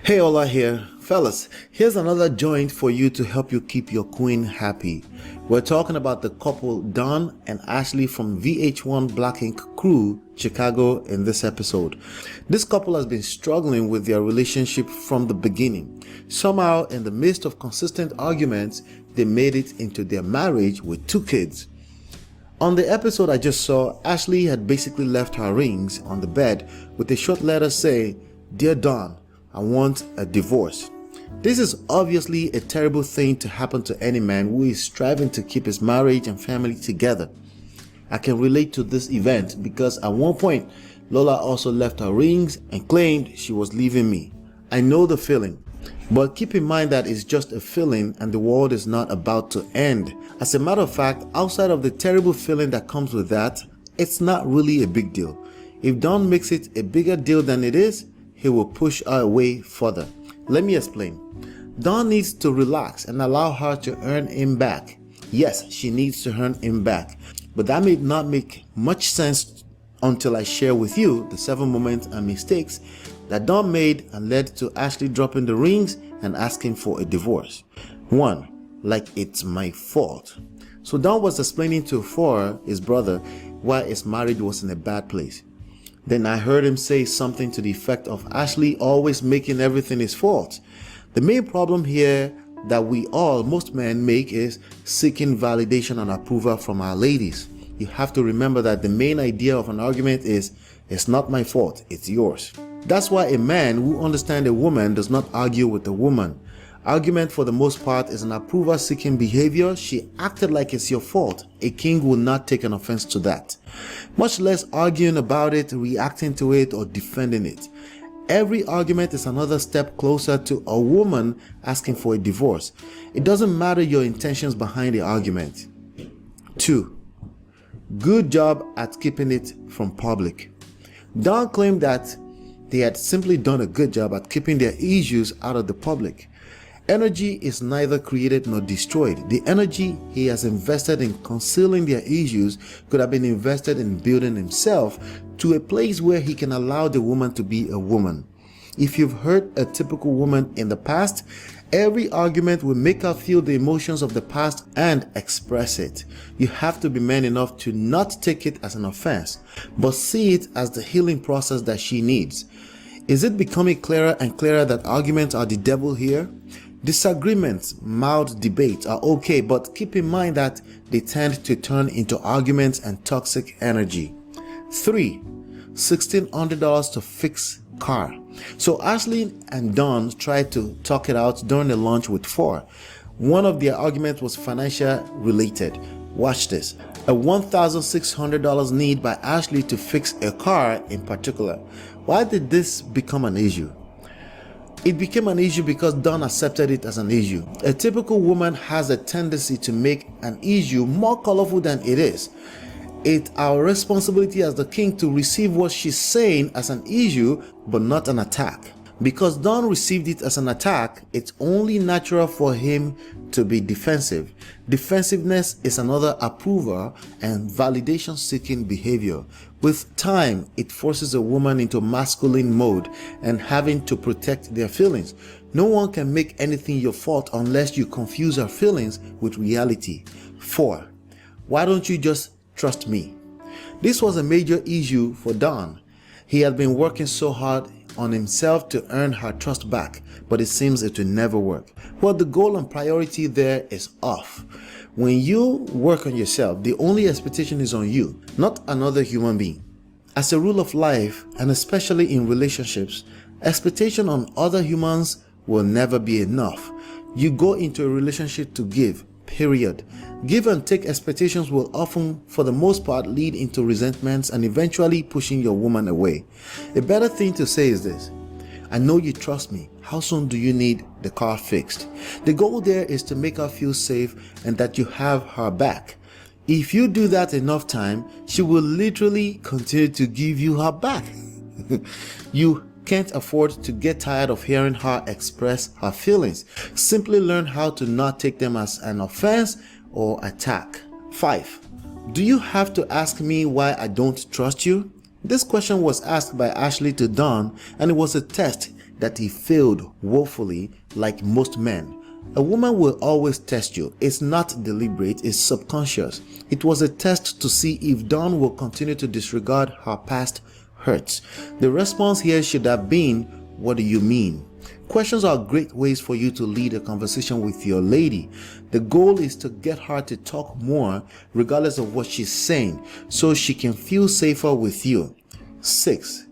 Hey, Ola here. Fellas, here's another joint for you to help you keep your queen happy. We're talking about the couple Don and Ashley from VH1 Black Ink Crew, Chicago in this episode. This couple has been struggling with their relationship from the beginning. Somehow, in the midst of consistent arguments, they made it into their marriage with 2 kids. On the episode I just saw, Ashley had basically left her rings on the bed with a short letter saying, "Dear Don, I want a divorce." This is obviously a terrible thing to happen to any man who is striving to keep his marriage and family together. I can relate to this event because at one point, Lola also left her rings and claimed she was leaving me. I know the feeling, but keep in mind that it's just a feeling and the world is not about to end. As a matter of fact, outside of the terrible feeling that comes with that, it's not really a big deal. If Don makes it a bigger deal than it is, he will push her away further. Let me explain. Dawn needs to relax and allow her to earn him back. Yes, she needs to earn him back, but that may not make much sense until I share with you the 7 moments and mistakes that Dawn made and led to Ashley dropping the rings and asking for a divorce. 1. Like it's my fault. So Dawn was explaining to For, his brother, why his marriage was in a bad place. Then I heard him say something to the effect of Ashley always making everything his fault. The main problem here that most men make is seeking validation and approval from our ladies. You have to remember that the main idea of an argument is, it's not my fault, it's yours. That's why a man who understands a woman does not argue with a woman. Argument for the most part is an approval-seeking behavior. She acted like it's your fault. A king will not take an offense to that, much less arguing about it, reacting to it, or defending it. Every argument is another step closer to a woman asking for a divorce. It doesn't matter your intentions behind the argument. 2. Good job at keeping it from public. Don claimed that they had simply done a good job at keeping their issues out of the public. Energy is neither created nor destroyed. The energy he has invested in concealing their issues could have been invested in building himself to a place where he can allow the woman to be a woman. If you've hurt a typical woman in the past, every argument will make her feel the emotions of the past and express it. You have to be man enough to not take it as an offense, but see it as the healing process that she needs. Is it becoming clearer and clearer that arguments are the devil here? Disagreements, mild debates are okay, but keep in mind that they tend to turn into arguments and toxic energy. 3. $1,600 to fix car. So Ashley and Don tried to talk it out during the lunch with For. One of their arguments was financial related. Watch this. A $1,600 need by Ashley to fix a car in particular. Why did this become an issue? It became an issue because Don accepted it as an issue. A typical woman has a tendency to make an issue more colorful than it is. It's our responsibility as the king to receive what she's saying as an issue, but not an attack. Because Don received it as an attack, it's only natural for him to be defensive. Defensiveness is another approval and validation-seeking behavior. With time, it forces a woman into masculine mode and having to protect their feelings. No one can make anything your fault unless you confuse her feelings with reality. 4. Why don't you just trust me? This was a major issue for Don. He had been working so hard on himself to earn her trust back, but it seems it will never work. Well, the goal and priority there is off. When you work on yourself, the only expectation is on you, not another human being. As a rule of life, and especially in relationships, expectation on other humans will never be enough. You go into a relationship to give, period. Give and take expectations will often, for the most part, lead into resentments and eventually pushing your woman away. A better thing to say is this: I know you trust me. How soon do you need the car fixed? The goal there is to make her feel safe and that you have her back. If you do that enough time, she will literally continue to give you her back. You can't afford to get tired of hearing her express her feelings. Simply learn how to not take them as an offense or attack. 5. Do you have to ask me why I don't trust you? This question was asked by Ashley to Don, and it was a test that he failed woefully like most men. A woman will always test you. It's not deliberate, it's subconscious. It was a test to see if Dawn will continue to disregard her past hurts. The response here should have been, "What do you mean?" Questions are great ways for you to lead a conversation with your lady. The goal is to get her to talk more regardless of what she's saying, so she can feel safer with you. 6.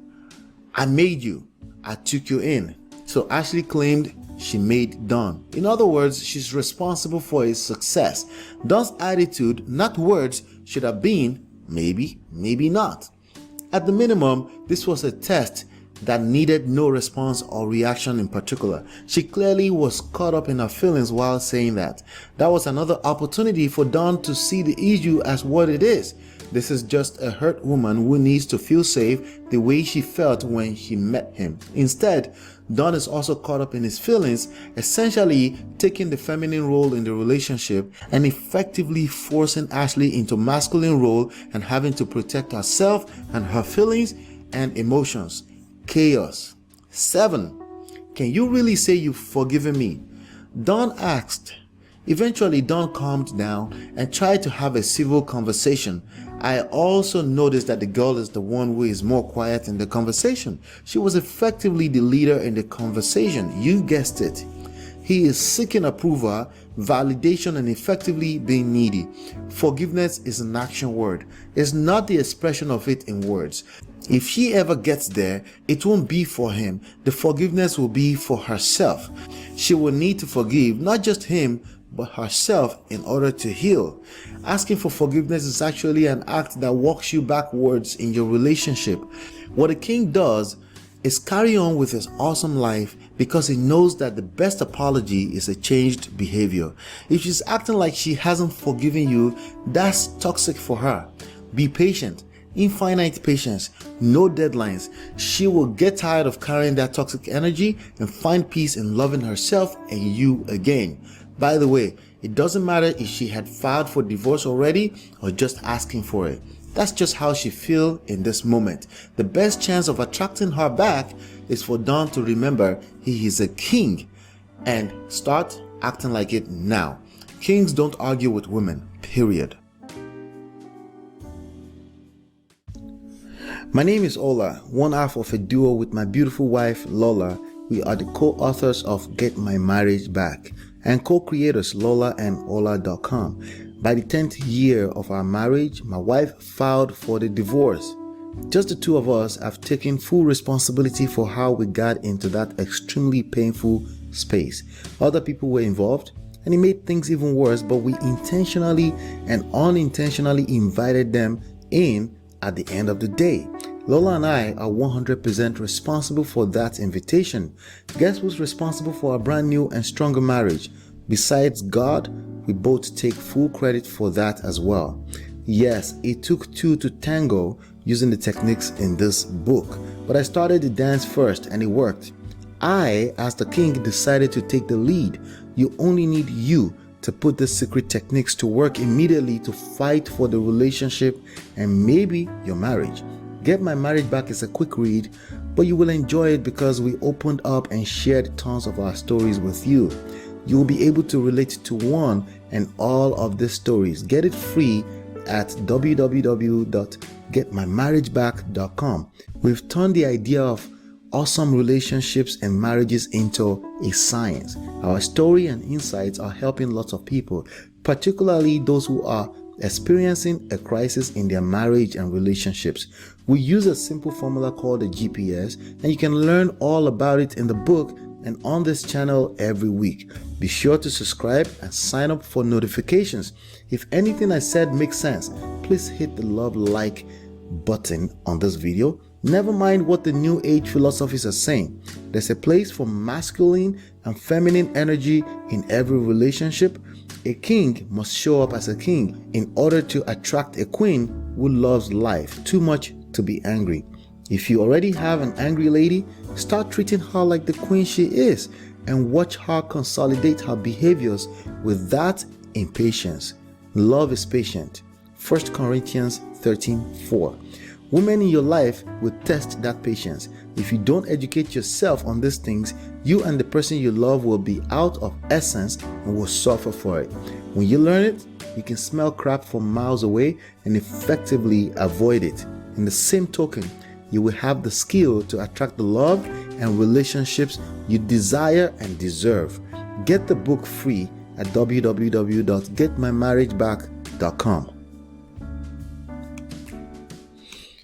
I made you. I took you in. So Ashley claimed she made Dawn. In other words, she's responsible for his success. Dawn's attitude, not words, should have been maybe, maybe not. At the minimum, this was a test that needed no response or reaction in particular. She clearly was caught up in her feelings while saying that. That was another opportunity for Dawn to see the issue as what it is. This is just a hurt woman who needs to feel safe the way she felt when she met him. Instead, Dawn is also caught up in his feelings, essentially taking the feminine role in the relationship and effectively forcing Ashley into masculine role and having to protect herself and her feelings and emotions. Chaos. 7. Can you really say you've forgiven me? Dawn asked. Eventually, Dawn calmed down and tried to have a civil conversation. I also noticed that the girl is the one who is more quiet in the conversation. She was effectively the leader in the conversation. You guessed it. He is seeking approval, validation, and effectively being needy. Forgiveness is an action word. It's not the expression of it in words. If she ever gets there, it won't be for him. The forgiveness will be for herself. She will need to forgive not just him, but herself in order to heal. Asking for forgiveness is actually an act that walks you backwards in your relationship. What a king does is carry on with his awesome life because he knows that the best apology is a changed behavior. If she's acting like she hasn't forgiven you, that's toxic for her. Be patient. Infinite patience, no deadlines. She will get tired of carrying that toxic energy and find peace in loving herself and you again. By the way, it doesn't matter if she had filed for divorce already or just asking for it. That's just how she feels in this moment. The best chance of attracting her back is for Dawn to remember he is a king and start acting like it now. Kings don't argue with women, period. My name is Ola, one half of a duo with my beautiful wife Lola. We are the co-authors of Get My Marriage Back and co-creators Lola and Ola.com. By the 10th year of our marriage, my wife filed for the divorce. Just the two of us have taken full responsibility for how we got into that extremely painful space. Other people were involved and it made things even worse, but we intentionally and unintentionally invited them in at the end of the day. Lola and I are 100% responsible for that invitation. Guess who's responsible for our brand new and stronger marriage? Besides God, we both take full credit for that as well. Yes, it took two to tango using the techniques in this book, but I started the dance first and it worked. I, as the king, decided to take the lead. You only need you to put the secret techniques to work immediately to fight for the relationship and maybe your marriage. Get My Marriage Back is a quick read, but you will enjoy it because we opened up and shared tons of our stories with you. You will be able to relate to one and all of these stories. Get it free at www.getmymarriageback.com. We've turned the idea of awesome relationships and marriages into a science. Our story and insights are helping lots of people, particularly those who are experiencing a crisis in their marriage and relationships. We use a simple formula called a GPS, and you can learn all about it in the book and on this channel every week. Be sure to subscribe and sign up for notifications. If anything I said makes sense, please hit the love like button on this video. Never mind what the new age philosophies are saying. There's a place for masculine and feminine energy in every relationship. A king must show up as a king in order to attract a queen who loves life too much to be angry. If you already have an angry lady, start treating her like the queen she is and watch her consolidate her behaviors with that impatience. Love is patient. 1 Corinthians 13:4. Women in your life will test that patience. If you don't educate yourself on these things, you and the person you love will be out of essence and will suffer for it. When you learn it, you can smell crap from miles away and effectively avoid it. In the same token, you will have the skill to attract the love and relationships you desire and deserve. Get the book free at www.getmymarriageback.com.